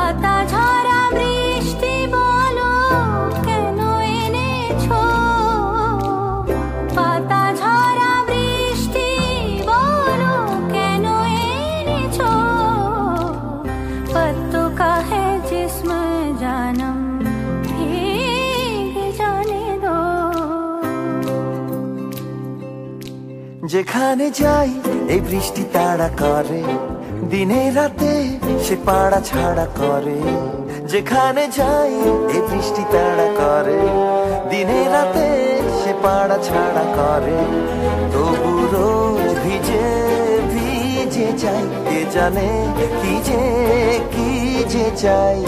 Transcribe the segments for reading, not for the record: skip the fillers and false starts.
পাতা ঝরা বৃষ্টি বলো কেন এনেছো, পাতা ঝরা বৃষ্টি বলো কেন এনেছো, पत्तों का है जिस्म जानम भीग जाने दो। যেখানে যাই এই বৃষ্টি তাড়া করে, দিনে রাতে সে পাড়া ছাড়া করে। যেখানে যাই এই বৃষ্টি তাড়া করে, দিনে রাতে সে পাড়া ছাড়া করে। তবু রোজ ভিজে ভিজে যাই, কে জানে কি যে চাই।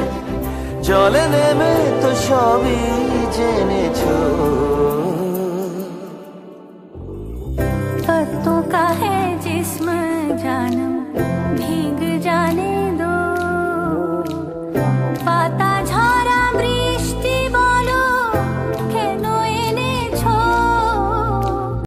জলে নেমে তো সবই জেনেছো। पत्तों का है जिस्म जानम भीग